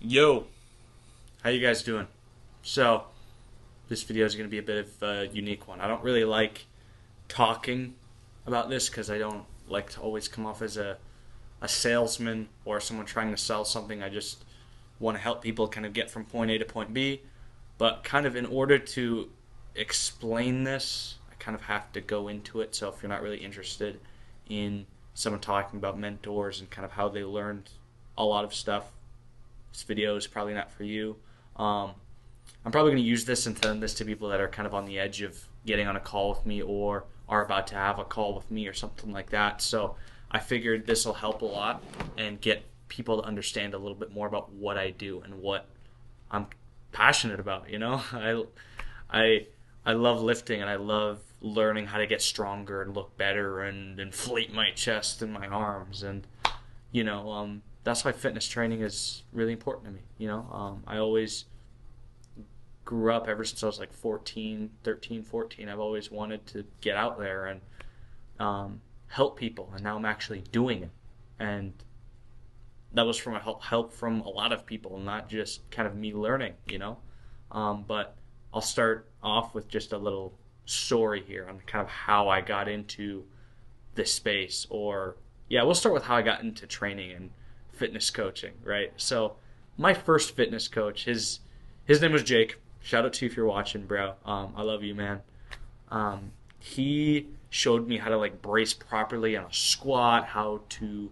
Yo, how you guys doing? So, this video is going to be a bit of a unique one. I don't really like talking about this because I don't like to always come off as a salesman or someone trying to sell something. I just want to help people kind of get from point A to point B. But kind of in order to explain this, I kind of have to go into it. So if you're not really interested in someone talking about mentors and kind of how they learned a lot of stuff, this video is probably not for you. Um, I'm probably going to use this and send this to people that are kind of on the edge of getting on a call with me or are about to have a call with me or something like that. So I figured this will help a lot and get people to understand a little bit more about what I do and what I'm passionate about. I I love lifting and I love learning how to get stronger and look better and inflate my chest and my arms and that's why fitness training is really important to me. I always grew up ever since I was like 14, 13, 14. I've always wanted to get out there and help people, and now I'm actually doing it. And that was from a help from a lot of people, not just kind of me learning. But I'll start off with just a little story here on kind of how I got into this space, or yeah, we'll start with how I got into training and fitness coaching, right? So my first fitness coach, his name was Jake. Shout out to you if you're watching, bro. I love you, man. He showed me how to like brace properly on a squat, how to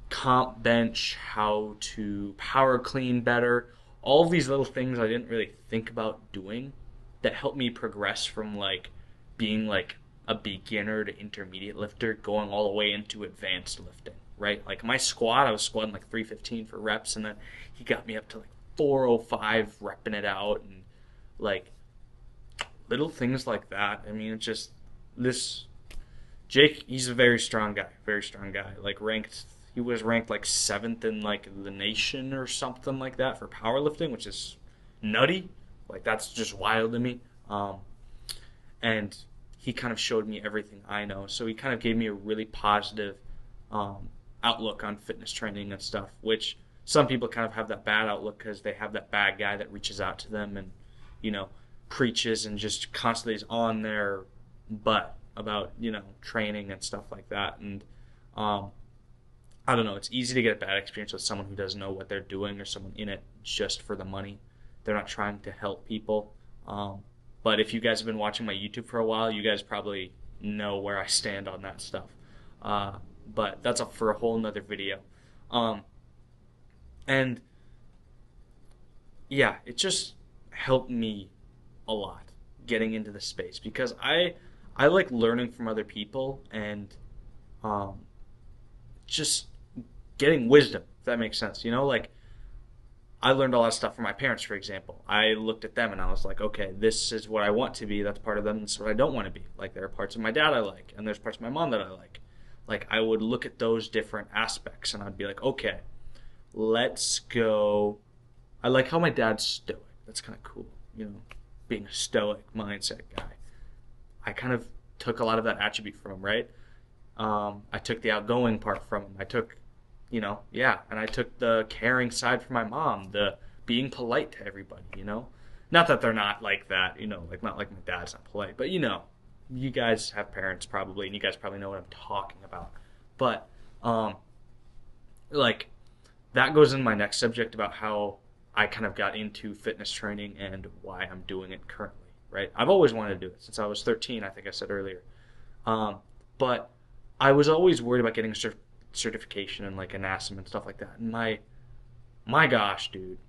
comp bench, how to power clean better. All of these little things I didn't really think about doing that helped me progress from like being like a beginner to intermediate lifter going all the way into advanced lifting, right? Like my squat, I was squatting like 315 for reps, and then he got me up to like 405 repping it out, and like little things like that. I mean, it's just this Jake, he's a very strong guy, very strong guy. He was ranked like seventh in like the nation or something like that for powerlifting, which is nutty. Like that's just wild to me. And he kind of showed me everything I know. So he kind of gave me a really positive um, outlook on fitness training and stuff, which some people kind of have that bad outlook because they have that bad guy that reaches out to them and, you know, preaches and just constantly is on their butt about, training and stuff like that. And um, I don't know, it's easy to get a bad experience with someone who doesn't know what they're doing or someone in it just for the money. They're not trying to help people. But if you guys have been watching my YouTube for a while, you guys probably know where I stand on that stuff. Uh, but that's up for a whole nother video. Um, and yeah, it just helped me a lot getting into the space because I like learning from other people and um, just getting wisdom, if that makes sense. Like I learned a lot of stuff from my parents, for example. I looked at them and I was like, okay, this is what I want to be. That's part of them. That's what I don't want to be. Like there are parts of my dad I like, and there's parts of my mom that I like. Like I would look at those different aspects and I'd be like, okay, let's go. I like how my dad's stoic. That's kind of cool, being a stoic mindset guy. I kind of took a lot of that attribute from him, right? I took the outgoing part from him. I took, yeah, and I took the caring side from my mom, the being polite to everybody. Not that they're not like that, like not like my dad's not polite, but you guys have parents probably, and you guys probably know what I'm talking about. But, like, that goes in my next subject about how I kind of got into fitness training and why I'm doing it currently, right? I've always wanted to do it since I was 13, I think I said earlier. Um, but I was always worried about getting a certification and like a NASM and stuff like that. And my gosh, dude,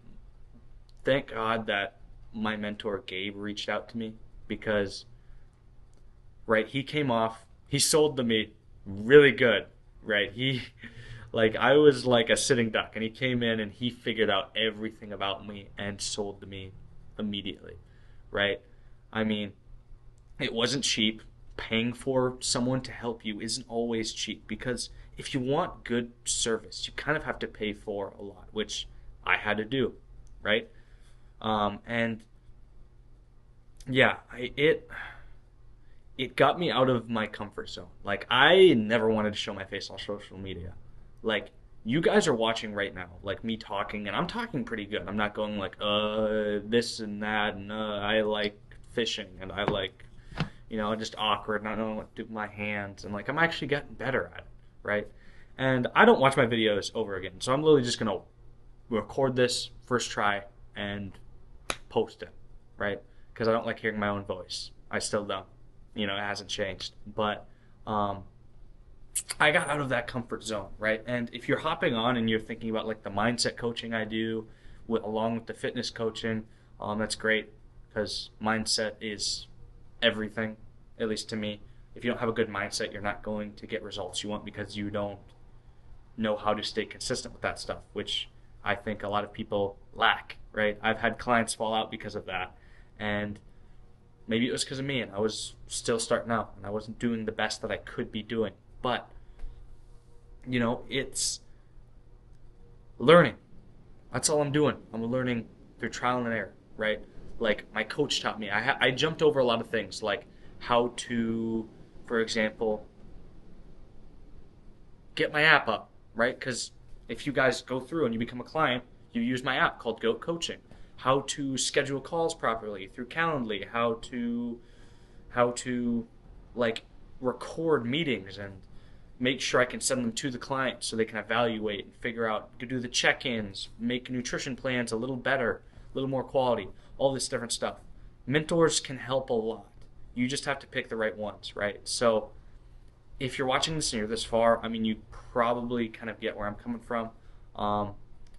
thank God that my mentor Gabe reached out to me because right, he sold to me really good, right? He like I was like a sitting duck and he came in and he figured out everything about me and sold to me immediately, right? I mean, it wasn't cheap. Paying for someone to help you isn't always cheap because if you want good service, you kind of have to pay for a lot, which I had to do, right? And yeah, it got me out of my comfort zone. Like I never wanted to show my face on social media. Like you guys are watching right now, like me talking, and I'm talking pretty good. I'm not going like, this and that, and I like fishing, and I like, just awkward, not knowing what to do with my hands, and like I'm actually getting better at it, right? And I don't watch my videos over again, so I'm literally just gonna record this first try and post it, right? Because I don't like hearing my own voice. I still don't. It hasn't changed, but I got out of that comfort zone, right? And if you're hopping on and you're thinking about like the mindset coaching I do, along with the fitness coaching, that's great because mindset is everything, at least to me. If you don't have a good mindset, you're not going to get results you want because you don't know how to stay consistent with that stuff, which I think a lot of people lack, right? I've had clients fall out because of that. And maybe it was because of me and I was still starting out and I wasn't doing the best that I could be doing. But, it's learning. That's all I'm doing. I'm learning through trial and error, right? Like my coach taught me. I jumped over a lot of things, like how to, for example, get my app up, right? Because if you guys go through and you become a client, you use my app called Goat Coaching. How to schedule calls properly through Calendly. How to like record meetings and make sure I can send them to the client so they can evaluate and figure out, to do the check-ins, make nutrition plans a little better, a little more quality, all this different stuff. Mentors can help a lot. You just have to pick the right ones, right? So if you're watching this and you're this far, I mean, you probably kind of get where I'm coming from.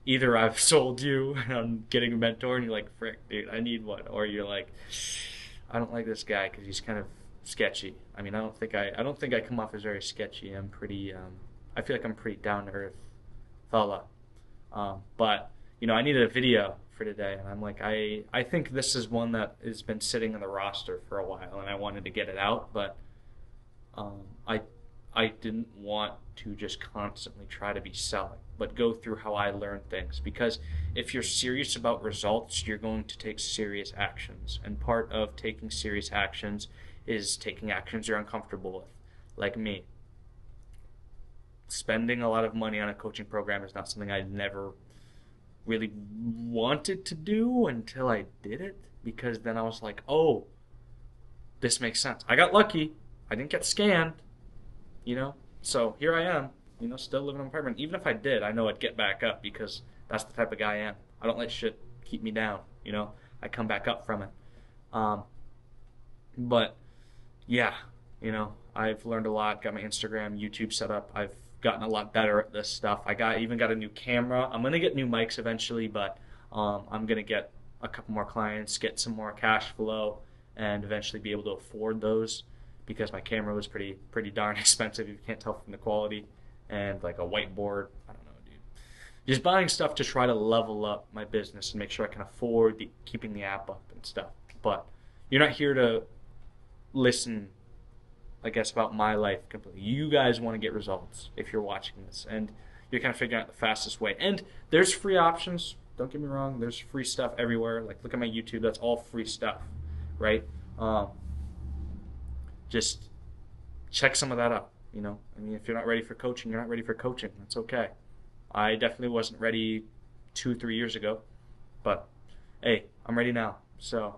Either I've sold you and I'm getting a mentor and you're like, frick, dude, I need one. Or you're like, I don't like this guy because he's kind of sketchy. I mean, I don't think I come off as very sketchy. I'm pretty, I feel like I'm pretty down to earth fella. But I needed a video for today, and I'm like, I think this is one that has been sitting on the roster for a while, and I wanted to get it out, but I didn't want to just constantly try to be selling, but go through how I learn things. Because if you're serious about results, you're going to take serious actions, and part of taking serious actions is taking actions you're uncomfortable with, like me. Spending a lot of money on a coaching program is not something I never really wanted to do until I did it, because then I was like, oh, this makes sense. I got lucky. I didn't get scammed, so here I am, still living in an apartment. Even if I did, I know I'd get back up because that's the type of guy I am. I don't let shit keep me down, I come back up from it. But yeah, I've learned a lot, got my Instagram, YouTube set up. I've gotten a lot better at this stuff. Even got a new camera. I'm gonna get new mics eventually, but I'm gonna get a couple more clients, get some more cash flow, and eventually be able to afford those, because my camera was pretty darn expensive. You can't tell from the quality, and like a whiteboard. I don't know, dude. Just buying stuff to try to level up my business and make sure I can afford keeping the app up and stuff. But you're not here to listen, I guess, about my life completely. You guys want to get results if you're watching this, and you're kind of figuring out the fastest way. And there's free options. Don't get me wrong. There's free stuff everywhere. Like, look at my YouTube. That's all free stuff, right? Just check some of that out. I mean, if you're not ready for coaching, you're not ready for coaching. That's okay. I definitely wasn't ready 2-3 years ago, but hey, I'm ready now. So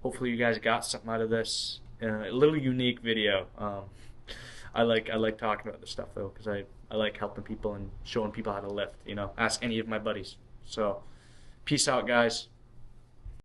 hopefully you guys got something out of this. A little unique video. I like talking about this stuff though, because I like helping people and showing people how to lift. Ask any of my buddies. So peace out, guys.